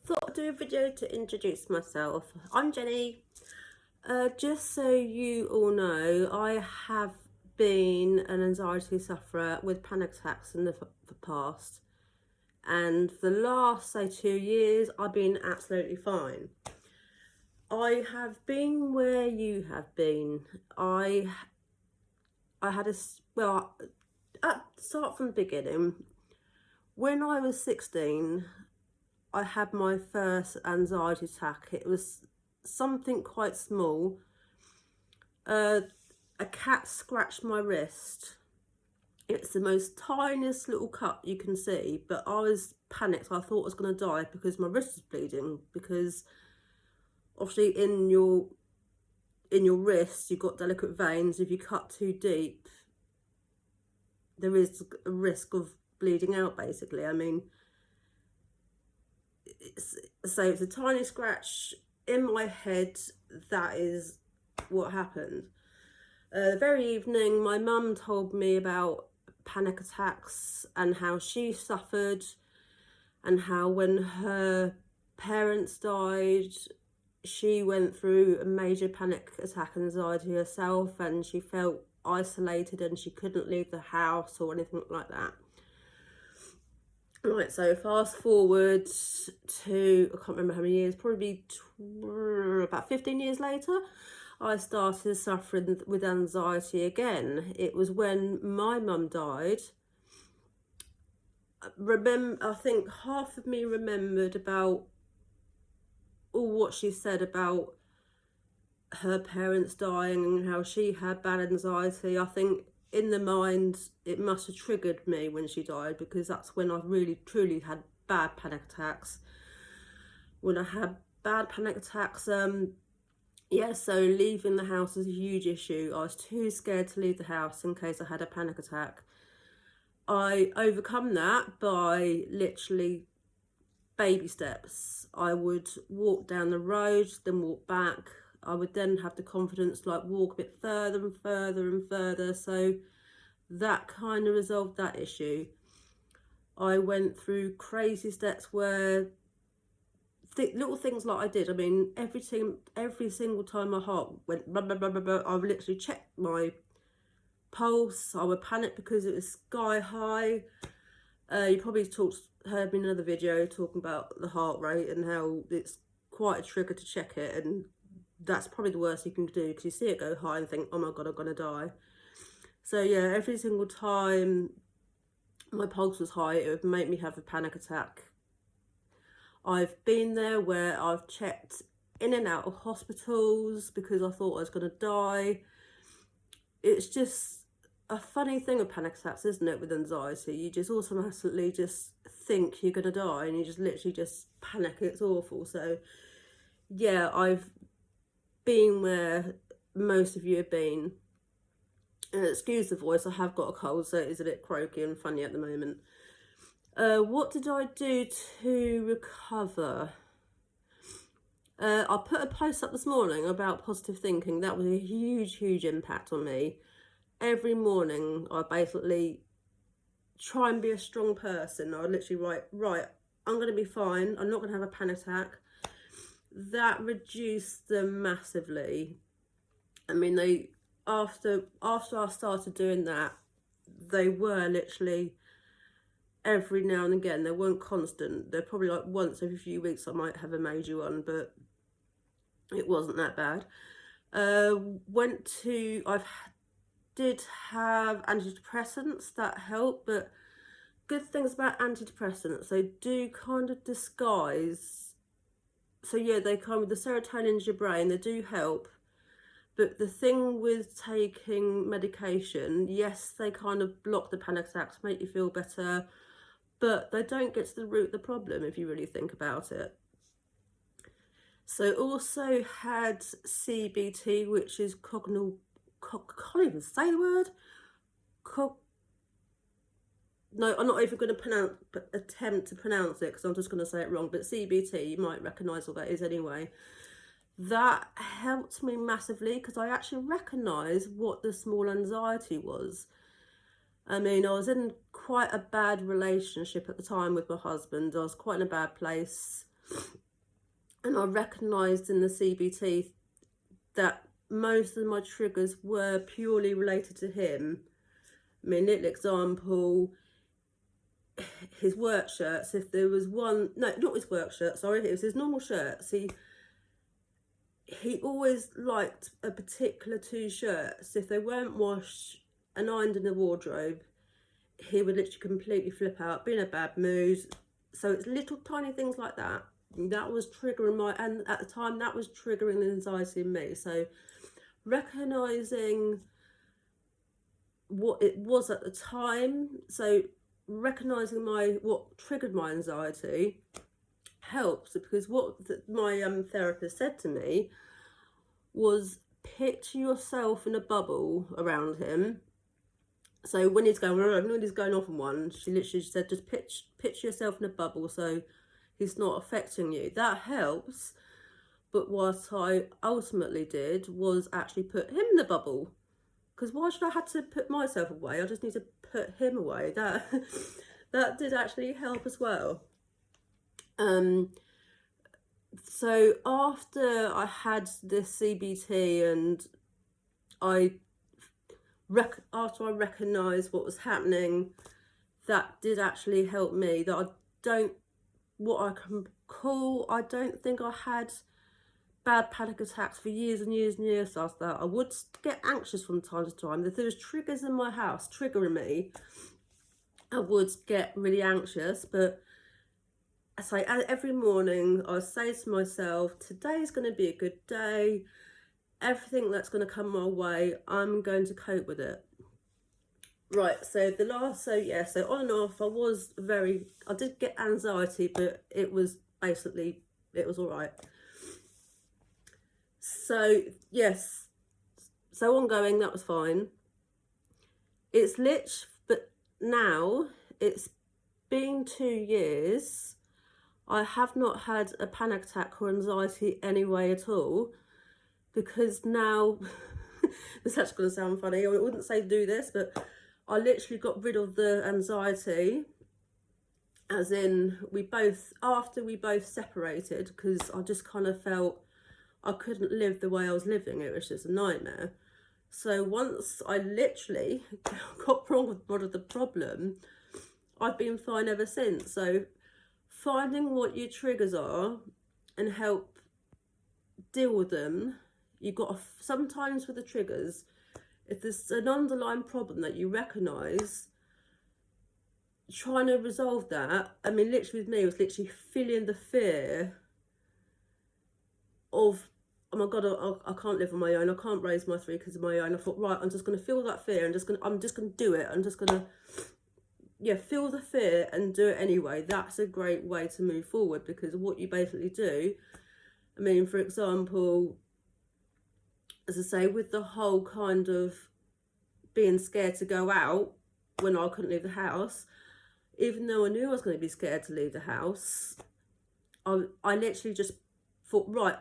Thought I'd do a video to introduce myself. I'm Jenny. Just so you all know, I have been an anxiety sufferer with panic attacks in the past, and for the last, say, 2 years, I've been absolutely fine. I have been where you have been. I had well, start from the beginning. When I was 16, I had my first anxiety attack. It was something quite small. Uh, a cat scratched my wrist. It's the most tiniest little cut you can see, but I was panicked. I thought I was going to die because my wrist was bleeding. Because obviously in your wrist you've got delicate veins. If you cut too deep, there is a risk of bleeding out. Basically, I mean, it's a tiny scratch in my head. That is what happened. The very evening, my mum told me about panic attacks and how she suffered, and how when her parents died, she went through a major panic attack anxiety herself, and she felt isolated and she couldn't leave the house or anything like that. Right, so fast forward to, I can't remember how many years, probably about 15 years later, I started suffering with anxiety again. It was when my mum died. I think half of me remembered about all what she said about her parents dying and how she had bad anxiety. I think in the mind it must have triggered me when she died, because that's when I really truly had bad panic attacks. When I had bad panic attacks, so leaving the house was a huge issue. I was too scared to leave the house in case I had a panic attack. I overcome that by literally baby steps. I would walk down the road, then walk back. I would then have the confidence to walk a bit further and further and further. So that kind of resolved that issue. I went through crazy steps where little things like I did. I mean, every single time my heart went blah, blah, blah, blah, blah, I would literally check my pulse. I would panic because it was sky high. You probably heard me in another video talking about the heart rate and how it's quite a trigger to check it, and that's probably the worst you can do, because you see it go high and think, oh my god, I'm gonna die. So yeah, every single time my pulse was high, it would make me have a panic attack. I've been there where I've checked in and out of hospitals because I thought I was going to die. It's just a funny thing with panic attacks, isn't it, with anxiety? You just automatically just think you're going to die and you just literally just panic. It's awful. So yeah, I've been where most of you have been. Excuse the voice, I have got a cold, so it is a bit croaky and funny at the moment. What did I do to recover? I put a post up this morning about positive thinking. That was a huge impact on me. Every morning I basically try and be a strong person. I literally write, right, I'm going to be fine, I'm not going to have a panic attack. That reduced them massively. I mean, after I started doing that, they were literally every now and again. They weren't constant. They're probably once every few weeks I might have a major one, but it wasn't that bad. I did have antidepressants that help, but good things about antidepressants, they do kind of disguise. So yeah, they come with the serotonin in your brain, they do help. But the thing with taking medication, yes, they kind of block the panic attacks, make you feel better, but they don't get to the root of the problem if you really think about it. So also had CBT, which is can't even say the word. No, I'm not even going to attempt to pronounce it, because I'm just going to say it wrong. But CBT, you might recognise what that is anyway. That helped me massively, because I actually recognised what the small anxiety was. I mean, I was in quite a bad relationship at the time with my husband. I was quite in a bad place. And I recognised in the CBT that most of my triggers were purely related to him. I mean, little example, his work shirts, if there was one, no, not his work shirt, sorry, it was his normal shirts. He always liked a particular two shirts. If they weren't washed and ironed in the wardrobe, he would literally completely flip out, be in a bad mood. So it's little tiny things like that. That was triggering and at the time that was triggering the anxiety in me. So recognising what it was at the time, so recognising what triggered my anxiety helps, because what my therapist said to me was, picture yourself in a bubble around him. So when he's going off on one, she literally said, just picture yourself in a bubble so he's not affecting you. That helps. But what I ultimately did was actually put him in the bubble, because why should I have to put myself away? I just need to put him away. That did actually help as well. So after I had this CBT and after I recognised what was happening, that did actually help me. That I don't think I had bad panic attacks for years and years and years after that. I would get anxious from time to time. If there was triggers in my house triggering me, I would get really anxious. But I say every morning, I say to myself, today's going to be a good day. Everything that's going to come my way, I'm going to cope with it. Right, so on and off, I did get anxiety, but it was all right. So, yes, so ongoing, that was fine. But now it's been 2 years. I have not had a panic attack or anxiety anyway at all, because now, this is actually going to sound funny, I wouldn't say do this, but I literally got rid of the anxiety, as in after we both separated, because I just kind of felt I couldn't live the way I was living. It was just a nightmare. So once I literally got wrong with the problem, I've been fine ever since. So finding what your triggers are and help deal with them. You've got sometimes with the triggers, if there's an underlying problem that you recognise, trying to resolve that. I mean, literally with me, it was literally feeling the fear of, oh my God, I can't live on my own. I can't raise my 3 kids on my own. I thought, right, I'm just going to feel that fear. I'm just going to do it. I'm just going to, feel the fear and do it anyway. That's a great way to move forward, because what you basically do, I mean, for example, as I say, with the whole kind of being scared to go out when I couldn't leave the house, even though I knew I was going to be scared to leave the house, I literally just thought, right,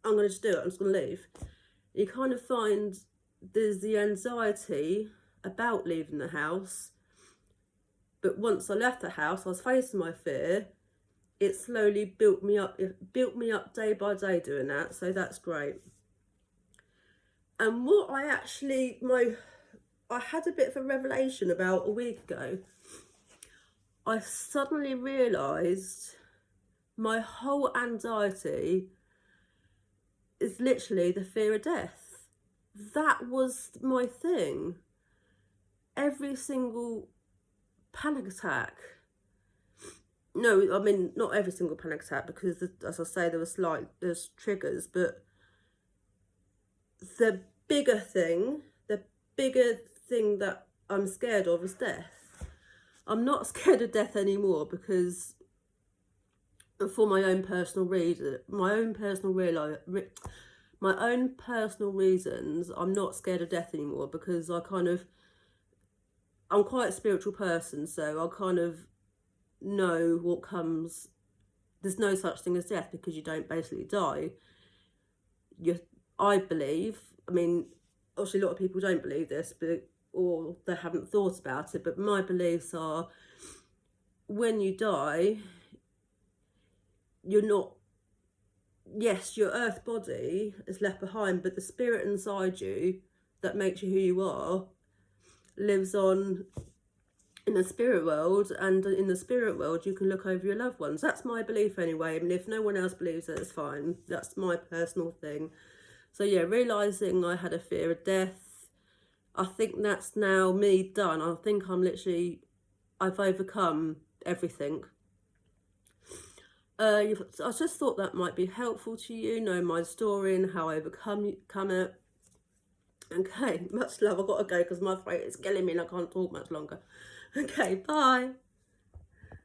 I'm going to just do it. I'm just going to leave. You kind of find there's the anxiety about leaving the house, but once I left the house, I was facing my fear. It slowly built me up. It built me up day by day doing that. So that's great. And what I had a bit of a revelation about a week ago. I suddenly realised my whole anxiety is literally the fear of death. That was my thing. Every single panic attack. No, I mean, not every single panic attack, because as I say, there's triggers, but the bigger thing that I'm scared of is death. I'm not scared of death anymore, because for my own personal reasons, I'm not scared of death anymore, because I'm quite a spiritual person, so I kind of know what comes. There's no such thing as death, because you don't basically die. I believe, I mean, obviously a lot of people don't believe this, or they haven't thought about it, but my beliefs are, when you die, you're not, yes, your earth body is left behind, but the spirit inside you that makes you who you are lives on in the spirit world, and in the spirit world you can look over your loved ones. That's my belief anyway. I mean, if no one else believes it, it's fine. That's my personal thing. So yeah, realising I had a fear of death, I think that's now me done. I think I've overcome everything. I just thought that might be helpful to you, know my story and how I overcome it. Okay, much love. I've got to go because my throat is killing me and I can't talk much longer. Okay, bye.